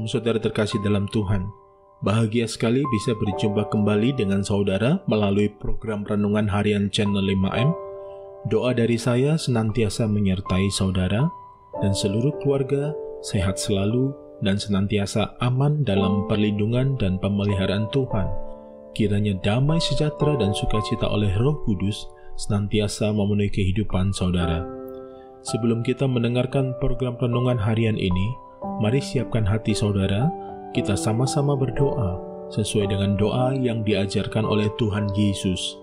Shalom saudara terkasih dalam Tuhan. Bahagia sekali bisa berjumpa kembali dengan saudara melalui program Renungan Harian Channel 5M. Doa dari saya senantiasa menyertai saudara dan seluruh keluarga sehat selalu dan senantiasa aman dalam perlindungan dan pemeliharaan Tuhan. Kiranya damai sejahtera dan sukacita oleh Roh Kudus senantiasa memenuhi kehidupan saudara. Sebelum kita mendengarkan program Renungan Harian ini, mari siapkan hati saudara, kita sama-sama berdoa sesuai dengan doa yang diajarkan oleh Tuhan Yesus.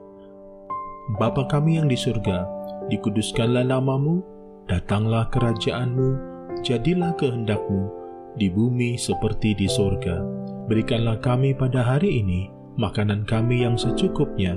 Bapa kami yang di surga, dikuduskanlah namamu, datanglah kerajaanmu, jadilah kehendak-Mu, di bumi seperti di surga. Berikanlah kami pada hari ini makanan kami yang secukupnya,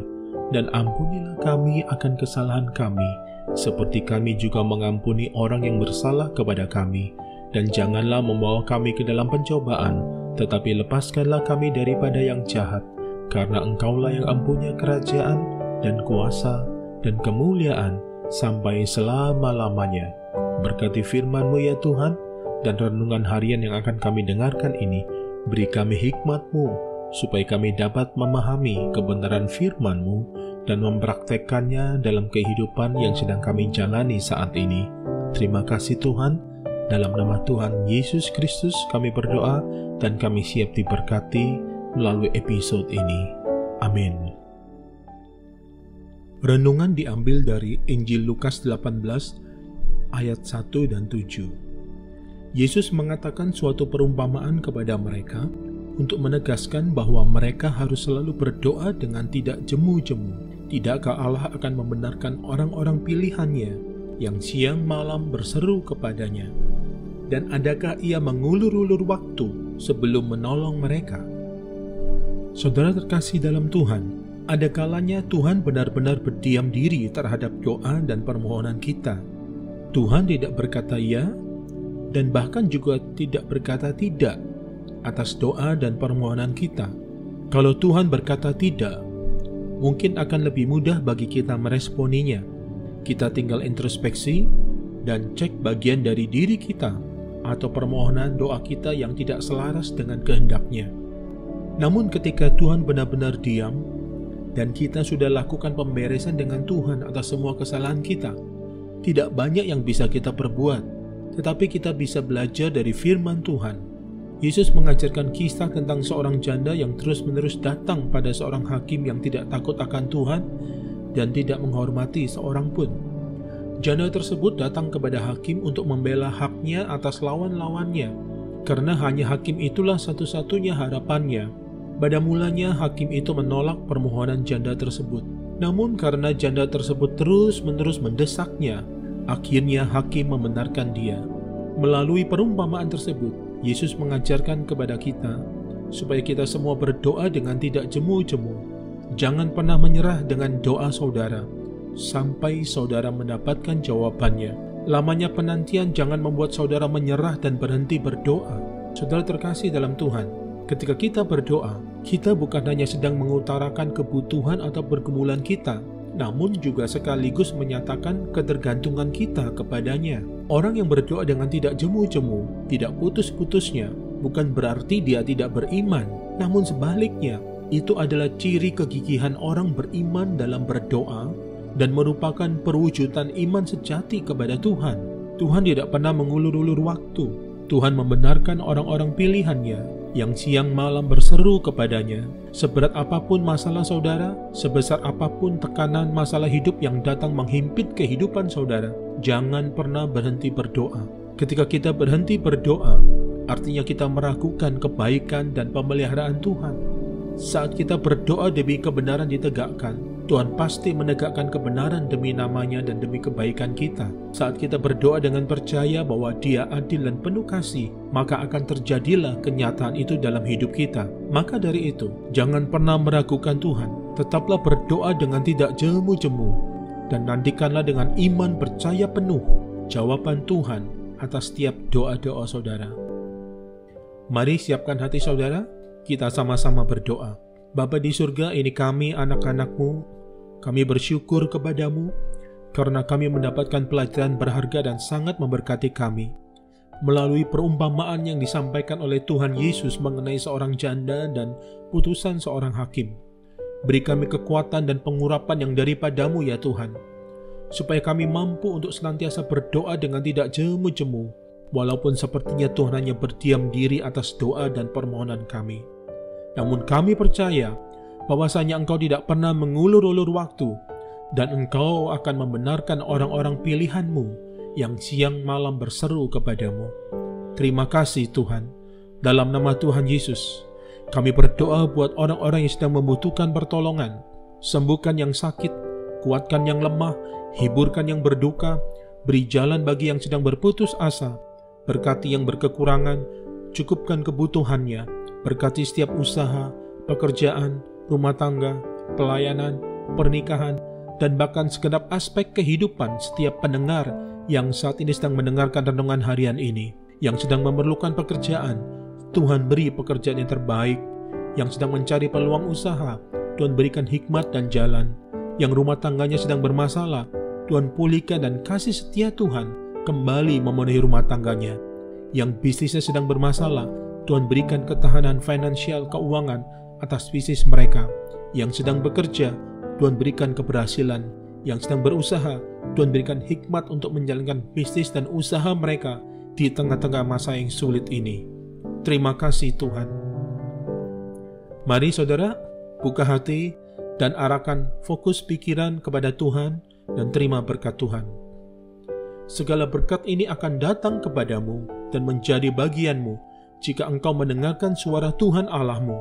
dan ampunilah kami akan kesalahan kami, seperti kami juga mengampuni orang yang bersalah kepada kami. Dan janganlah membawa kami ke dalam pencobaan, tetapi lepaskanlah kami daripada yang jahat, karena Engkaulah yang mempunyai kerajaan, dan kuasa, dan kemuliaan, sampai selama-lamanya. Berkati firman-Mu ya Tuhan, dan renungan harian yang akan kami dengarkan ini, beri kami hikmat-Mu, supaya kami dapat memahami kebenaran firman-Mu, dan mempraktekkannya dalam kehidupan yang sedang kami jalani saat ini. Terima kasih Tuhan. Dalam nama Tuhan Yesus Kristus kami berdoa dan kami siap diberkati melalui episode ini. Amin. Renungan diambil dari Injil Lukas 18 ayat 1 dan 7. Yesus mengatakan suatu perumpamaan kepada mereka untuk menegaskan bahwa mereka harus selalu berdoa dengan tidak jemu-jemu. Tidakkah Allah akan membenarkan orang-orang pilihannya yang siang malam berseru kepadanya? Dan adakah ia mengulur-ulur waktu sebelum menolong mereka? Saudara terkasih dalam Tuhan, ada kalanya Tuhan benar-benar berdiam diri terhadap doa dan permohonan kita. Tuhan tidak berkata ya, dan bahkan juga tidak berkata tidak atas doa dan permohonan kita. Kalau Tuhan berkata tidak, mungkin akan lebih mudah bagi kita meresponinya. Kita tinggal introspeksi dan cek bagian dari diri kita atau permohonan doa kita yang tidak selaras dengan kehendak-Nya. Namun ketika Tuhan benar-benar diam dan kita sudah lakukan pemberesan dengan Tuhan atas semua kesalahan kita, tidak banyak yang bisa kita perbuat, tetapi kita bisa belajar dari firman Tuhan. Yesus mengajarkan kisah tentang seorang janda yang terus-menerus datang pada seorang hakim yang tidak takut akan Tuhan dan tidak menghormati seorang pun. Janda tersebut datang kepada hakim untuk membela haknya atas lawan-lawannya, karena hanya hakim itulah satu-satunya harapannya. Pada mulanya hakim itu menolak permohonan janda tersebut. Namun karena janda tersebut terus-menerus mendesaknya, akhirnya hakim membenarkan dia. Melalui perumpamaan tersebut, Yesus mengajarkan kepada kita supaya kita semua berdoa dengan tidak jemu-jemu. Jangan pernah menyerah dengan doa saudara sampai saudara mendapatkan jawabannya. Lamanya penantian jangan membuat saudara menyerah dan berhenti berdoa. Saudara terkasih dalam Tuhan, ketika kita berdoa, kita bukan hanya sedang mengutarakan kebutuhan atau pergumulan kita, namun juga sekaligus menyatakan ketergantungan kita kepadanya. Orang yang berdoa dengan tidak jemu-jemu, tidak putus-putusnya, bukan berarti dia tidak beriman, namun sebaliknya, itu adalah ciri kegigihan orang beriman dalam berdoa dan merupakan perwujudan iman sejati kepada Tuhan. Tuhan tidak pernah mengulur-ulur waktu. Tuhan membenarkan orang-orang pilihannya yang siang malam berseru kepadanya. Seberat apapun masalah saudara, sebesar apapun tekanan masalah hidup yang datang menghimpit kehidupan saudara, jangan pernah berhenti berdoa. Ketika kita berhenti berdoa, artinya kita meragukan kebaikan dan pemeliharaan Tuhan. Saat kita berdoa demi kebenaran ditegakkan, Tuhan pasti menegakkan kebenaran demi namanya dan demi kebaikan kita. Saat kita berdoa dengan percaya bahwa Dia adil dan penuh kasih, maka akan terjadilah kenyataan itu dalam hidup kita. Maka dari itu, jangan pernah meragukan Tuhan. Tetaplah berdoa dengan tidak jemu-jemu, dan nantikanlah dengan iman percaya penuh jawaban Tuhan atas setiap doa-doa saudara. Mari siapkan hati saudara, kita sama-sama berdoa. Bapa di surga, ini kami anak-anak-Mu. Kami bersyukur kepadamu karena kami mendapatkan pelajaran berharga dan sangat memberkati kami. melalui perumpamaan yang disampaikan oleh Tuhan Yesus mengenai seorang janda dan putusan seorang hakim. Beri kami kekuatan dan pengurapan yang daripada-Mu ya Tuhan, supaya kami mampu untuk senantiasa berdoa dengan tidak jemu-jemu, walaupun sepertinya Tuhan hanya berdiam diri atas doa dan permohonan kami. Namun kami percaya bahwasanya Engkau tidak pernah mengulur-ulur waktu, dan Engkau akan membenarkan orang-orang pilihan-Mu yang siang malam berseru kepadamu. Terima kasih Tuhan. Dalam nama Tuhan Yesus, kami berdoa buat orang-orang yang sedang membutuhkan pertolongan. Sembuhkan yang sakit, kuatkan yang lemah, hiburkan yang berduka, beri jalan bagi yang sedang berputus asa, berkati yang berkekurangan, cukupkan kebutuhannya, berkati setiap usaha, pekerjaan, rumah tangga, pelayanan, pernikahan, dan bahkan segenap aspek kehidupan setiap pendengar yang saat ini sedang mendengarkan renungan harian ini, yang sedang memerlukan pekerjaan. Tuhan beri pekerjaan yang terbaik. Yang sedang mencari peluang usaha, Tuhan berikan hikmat dan jalan. Yang rumah tangganya sedang bermasalah, Tuhan pulihkan dan kasih setia Tuhan kembali memenuhi rumah tangganya. Yang bisnisnya sedang bermasalah, Tuhan berikan ketahanan finansial keuangan atas bisnis mereka. Yang sedang bekerja, Tuhan berikan keberhasilan. Yang sedang berusaha, Tuhan berikan hikmat untuk menjalankan bisnis dan usaha mereka di tengah-tengah masa yang sulit ini. Terima kasih Tuhan. Mari saudara, buka hati dan arahkan fokus pikiran kepada Tuhan dan terima berkat Tuhan. Segala berkat ini akan datang kepadamu dan menjadi bagianmu jika engkau mendengarkan suara Tuhan Allahmu.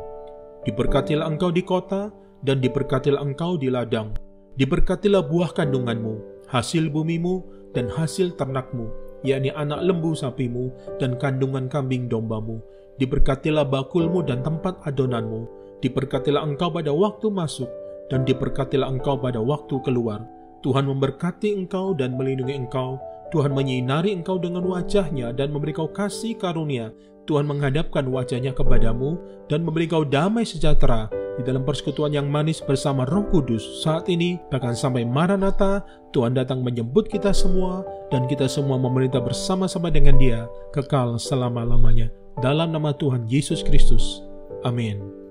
Diberkatilah engkau di kota dan diberkatilah engkau di ladang. Diberkatilah buah kandunganmu, hasil bumimu, dan hasil ternakmu, yakni anak lembu sapimu dan kandungan kambing dombamu. Diberkatilah bakulmu dan tempat adonanmu. Diberkatilah engkau pada waktu masuk, dan diberkatilah engkau pada waktu keluar. Tuhan memberkati engkau dan melindungi engkau. Tuhan menyinari engkau dengan wajah-Nya dan memberi kau kasih karunia. Tuhan menghadapkan wajah-Nya kepadamu dan memberi kau damai sejahtera di dalam persekutuan yang manis bersama Roh Kudus saat ini, bahkan sampai Maranatha. Tuhan datang menjemput kita semua, dan kita semua memerintah bersama-sama dengan Dia kekal selama-lamanya. Dalam nama Tuhan Yesus Kristus. Amin.